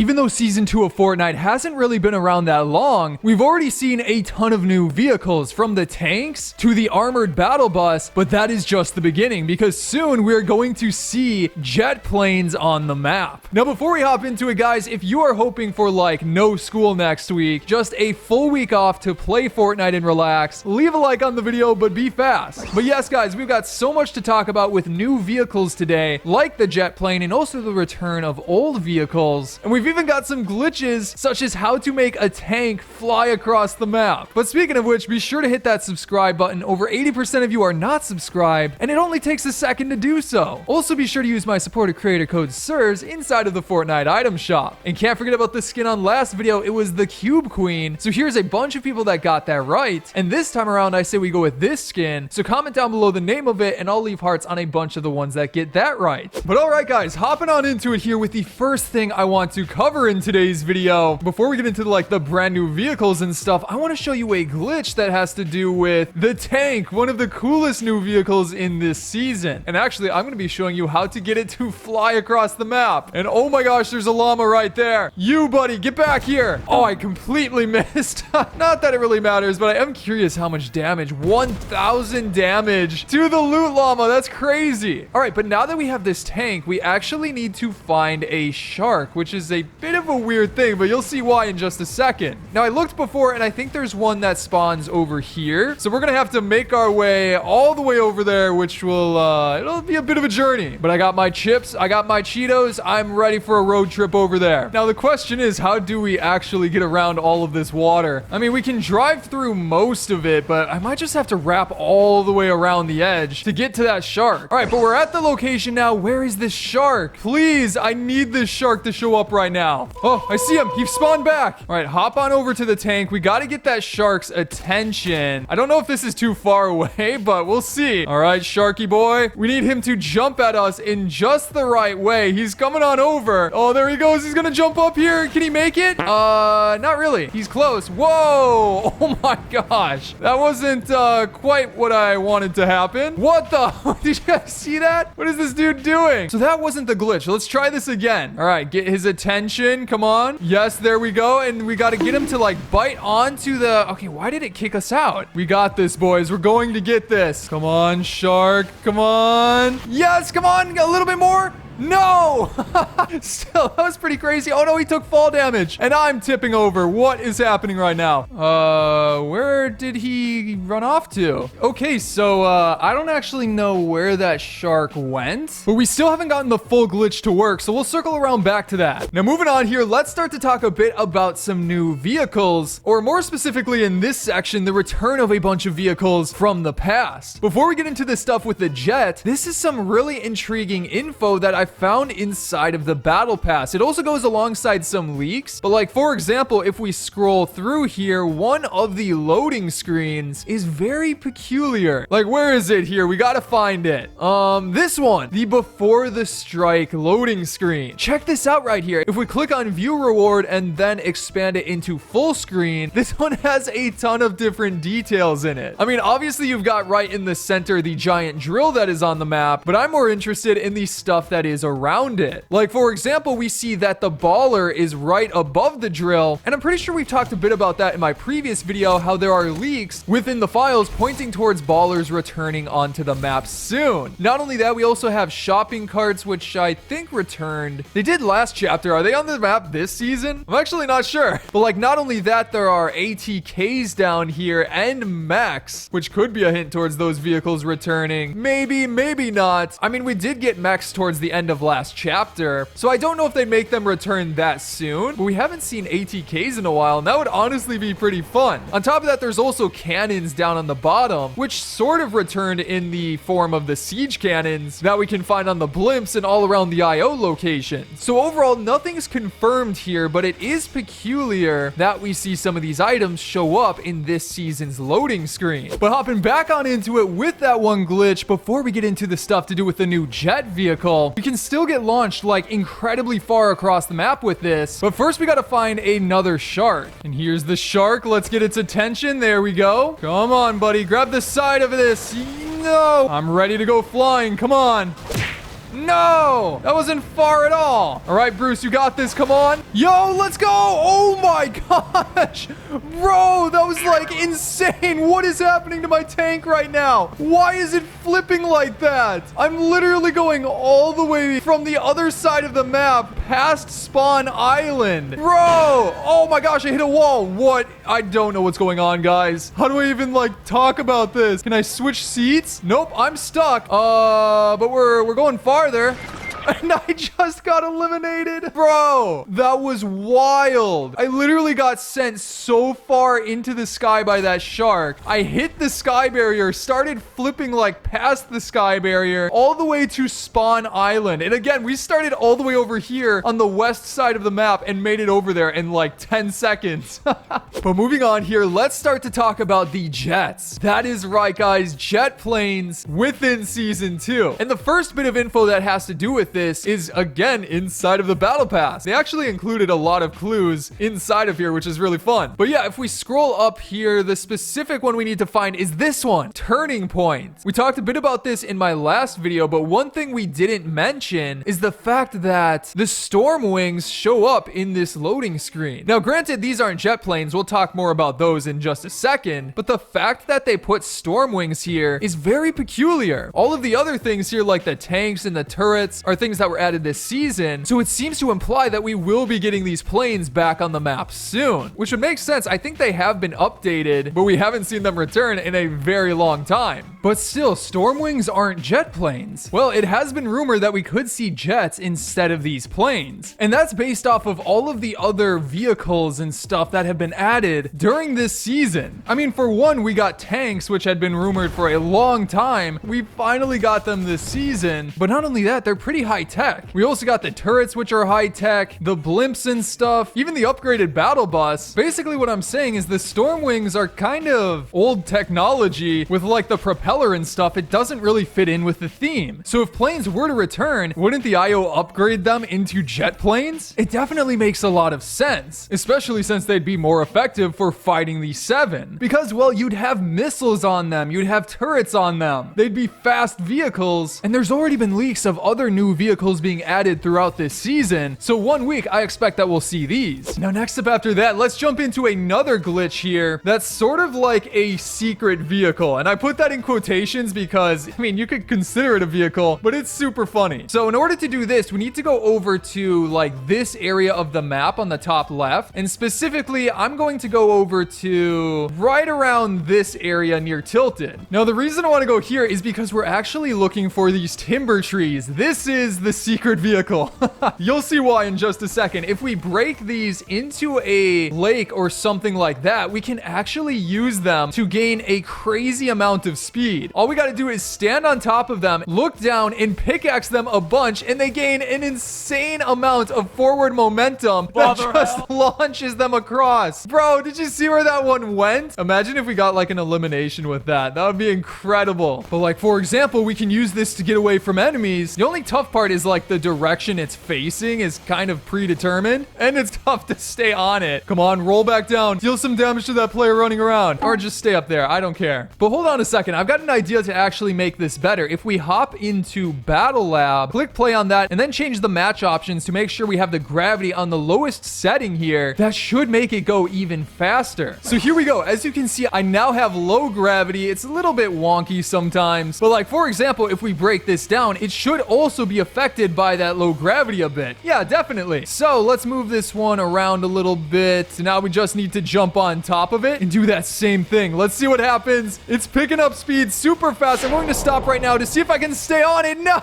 Even though Season 2 of Fortnite hasn't really been around that long, we've already seen a ton of new vehicles, from the tanks to the armored battle bus, but that is just the beginning, because soon we're going to see jet planes on the map. Now, before we hop into it, guys, if you are hoping for like no school next week, just a full week off to play Fortnite and relax, leave a like on the video, but be fast. But yes, guys, we've got so much to talk about with new vehicles today, like the jet plane and also the return of old vehicles. And we've even got some glitches, such as how to make a tank fly across the map. But speaking of which, be sure to hit that subscribe button. Over 80% of you are not subscribed, and it only takes a second to do so. Also, be sure to use my supported creator code SIRS inside of the Fortnite item shop. And can't forget about the skin on last video. It was the Cube Queen. So here's a bunch of people that got that right. And this time around, I say we go with this skin. So comment down below the name of it, and I'll leave hearts on a bunch of the ones that get that right. But all right, guys, hopping on into it here with the first thing I want to cover in today's video. Before we get into like the brand new vehicles and stuff, I want to show you a glitch that has to do with the tank, one of the coolest new vehicles in this season. And actually, I'm going to be showing you how to get it to fly across the map. And oh my gosh, there's a llama right there. You, buddy, get back here. Oh, I completely missed. Not that it really matters, but I am curious how much damage. 1,000 damage to the loot llama. That's crazy. All right, but now that we have this tank, we actually need to find a shark, which is a bit of a weird thing, but you'll see why in just a second. Now, I looked before, and I think there's one that spawns over here. So we're going to have to make our way all the way over there, which will, it'll be a bit of a journey. But I got my chips. I got my Cheetos. I'm ready for a road trip over there. Now, the question is, how do we actually get around all of this water? I mean, we can drive through most of it, but I might just have to wrap all the way around the edge to get to that shark. All right, but we're at the location now. Where is this shark? Please, I need this shark to show up right now. Oh, I see him. He spawned back. All right, hop on over to the tank. We got to get that shark's attention. I don't know if this is too far away, but we'll see. All right, Sharky boy. We need him to jump at us in just the right way. He's coming on over. Oh, there he goes. He's gonna jump up here. Can he make it? Not really. He's close. Whoa. Oh my gosh. That wasn't quite what I wanted to happen. What the? Did you guys see that? What is this dude doing? So that wasn't the glitch. Let's try this again. All right, get his attention. Come on. Yes, there we go. And we got to get him to like bite onto the... Okay, why did it kick us out? We got this, boys. We're going to get this. Come on, shark. Come on. Yes, come on. A little bit more. No! Still, that was pretty crazy. Oh no, he took fall damage. And I'm tipping over. What is happening right now? Where did he run off to? Okay, so, I don't actually know where that shark went. But we still haven't gotten the full glitch to work, so we'll circle around back to that. Now, moving on here, let's start to talk a bit about some new vehicles. Or more specifically in this section, the return of a bunch of vehicles from the past. Before we get into the stuff with the jet, this is some really intriguing info that I found inside of the battle pass. It also goes alongside some leaks, but like, for example, if we scroll through here, one of the loading screens is very peculiar. Like, where is it here? We gotta find it. This one, the before the strike loading screen. Check this out right here. If we click on view reward and then expand it into full screen, this one has a ton of different details in it. I mean, obviously you've got right in the center the giant drill that is on the map, but I'm more interested in the stuff that is around it. Like, for example, we see that the baller is right above the drill, and I'm pretty sure we've talked a bit about that in my previous video, how there are leaks within the files pointing towards ballers returning onto the map soon. Not only that, we also have shopping carts, which I think returned. They did last chapter. Are they on the map this season? I'm actually not sure. But like, not only that, there are ATKs down here and mechs, which could be a hint towards those vehicles returning. Maybe, maybe not. I mean, we did get mechs towards the end of last chapter, so I don't know if they'd make them return that soon, but we haven't seen ATKs in a while, and that would honestly be pretty fun. On top of that, there's also cannons down on the bottom, which sort of returned in the form of the siege cannons that we can find on the blimps and all around the IO locations. So overall, nothing's confirmed here, but it is peculiar that we see some of these items show up in this season's loading screen. But hopping back on into it with that one glitch, before we get into the stuff to do with the new jet vehicle, we can still get launched like incredibly far across the map with this. But first we got to find another shark. And here's the shark. Let's get its attention. There we go. Come on, buddy. Grab the side of this. No. I'm ready to go flying. Come on. No, that wasn't far at all. All right, Bruce, you got this. Come on. Yo, let's go. Oh my gosh. Bro, that was like insane. What is happening to my tank right now? Why is it flipping like that? I'm literally going all the way from the other side of the map past Spawn Island. Bro, oh my gosh, I hit a wall. What? I don't know what's going on, guys. How do I even like talk about this? Can I switch seats? Nope, I'm stuck. But we're going farther. And I just got eliminated. Bro, that was wild. I literally got sent so far into the sky by that shark. I hit the sky barrier, started flipping like past the sky barrier all the way to Spawn Island. And again, we started all the way over here on the west side of the map and made it over there in like 10 seconds. But moving on here, let's start to talk about the jets. That is right, guys. Jet planes within Season 2. And the first bit of info that has to do with this is again inside of the battle pass. They actually included a lot of clues inside of here, which is really fun. But yeah, if we scroll up here, the specific one we need to find is this one, Turning Point. We talked a bit about this in my last video, but one thing we didn't mention is the fact that the storm wings show up in this loading screen. Now, granted, these aren't jet planes. We'll talk more about those in just a second, but the fact that they put storm wings here is very peculiar. All of the other things here, like the tanks and the turrets, are things that were added this season, so it seems to imply that we will be getting these planes back on the map soon, which would make sense. I think they have been updated, but we haven't seen them return in a very long time. But still, storm wings aren't jet planes. Well, it has been rumored that we could see jets instead of these planes, and that's based off of all of the other vehicles and stuff that have been added during this season. I mean, for one, we got tanks, which had been rumored for a long time. We finally got them this season, but not only that, they're pretty high tech. We also got the turrets, which are high tech, the blimps and stuff, even the upgraded battle bus. Basically, what I'm saying is the storm wings are kind of old technology with like the propeller and stuff. It doesn't really fit in with the theme. So if planes were to return, wouldn't the IO upgrade them into jet planes? It definitely makes a lot of sense, especially since they'd be more effective for fighting the 7. Because, well, you'd have missiles on them, you'd have turrets on them, they'd be fast vehicles, and there's already been leaks of other new vehicles being added throughout this season. So 1 week, I expect that we'll see these. Now, next up after that, let's jump into another glitch here that's sort of like a secret vehicle. And I put that in quotations because, I mean, you could consider it a vehicle, but it's super funny. So in order to do this, we need to go over to like this area of the map on the top left. And specifically, I'm going to go over to right around this area near Tilted. Now, the reason I want to go here is because we're actually looking for these timber trees. This is the secret vehicle. You'll see why in just a second. If we break these into a lake or something like that, we can actually use them to gain a crazy amount of speed. All we got to do is stand on top of them, look down, and pickaxe them a bunch, and they gain an insane amount of forward momentum that just launches them across. Bro, did you see where that one went? Imagine if we got like an elimination with that. That would be incredible. But like, for example, we can use this to get away from enemies. The only tough part is like the direction it's facing is kind of predetermined, and it's tough to stay on it. Come on, roll back down, deal some damage to that player running around, or just stay up there. I don't care. But hold on a second. I've got an idea to actually make this better. If we hop into Battle Lab, click play on that, and then change the match options to make sure we have the gravity on the lowest setting here, that should make it go even faster. So here we go. As you can see, I now have low gravity. It's a little bit wonky sometimes, but like, for example, if we break this down, it should also be affected by that low gravity a bit. Yeah, definitely. So let's move this one around a little bit. Now we just need to jump on top of it and do that same thing. Let's see what happens. It's picking up speed super fast. I'm going to stop right now to see if I can stay on it. No!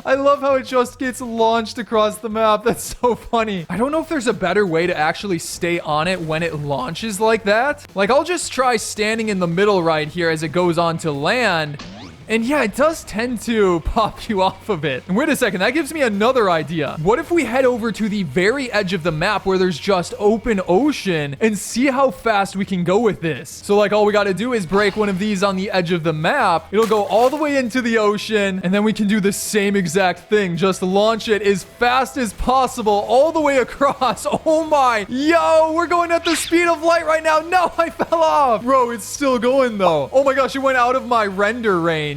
I love how it just gets launched across the map. That's so funny. I don't know if there's a better way to actually stay on it when it launches like that. Like, I'll just try standing in the middle right here as it goes on to land. And yeah, it does tend to pop you off of it. And wait a second, that gives me another idea. What if we head over to the very edge of the map where there's just open ocean and see how fast we can go with this? So like, all we got to do is break one of these on the edge of the map. It'll go all the way into the ocean, and then we can do the same exact thing. Just launch it as fast as possible all the way across. Oh my, yo, we're going at the speed of light right now. No, I fell off. Bro, it's still going though. Oh my gosh, it went out of my render range.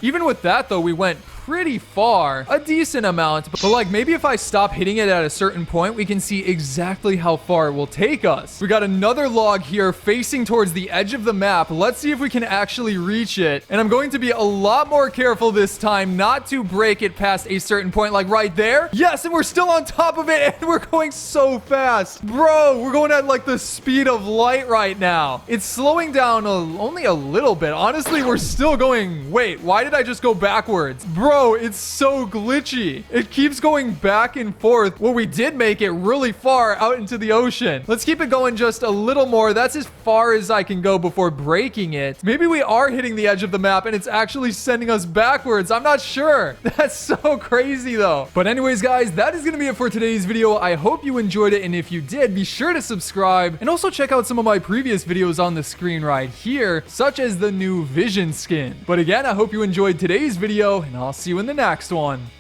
Even with that though, we went pretty far, a decent amount, but like maybe if I stop hitting it at a certain point, we can see exactly how far it will take us. We got another log here facing towards the edge of the map. Let's see if we can actually reach it. And I'm going to be a lot more careful this time not to break it past a certain point, like right there. Yes, and we're still on top of it, and we're going so fast. Bro, we're going at like the speed of light right now. It's slowing down only a little bit. Honestly, we're still going. Wait, why did I just go backwards? Bro, it's so glitchy. It keeps going back and forth. Well, we did make it really far out into the ocean. Let's keep it going just a little more. That's as far as I can go before breaking it. Maybe we are hitting the edge of the map and it's actually sending us backwards. I'm not sure. That's so crazy though. But anyways, guys, that is going to be it for today's video. I hope you enjoyed it. And if you did, be sure to subscribe and also check out some of my previous videos on the screen right here, such as the new Vision skin. But again, I hope you enjoyed today's video and I'll see you in the next one.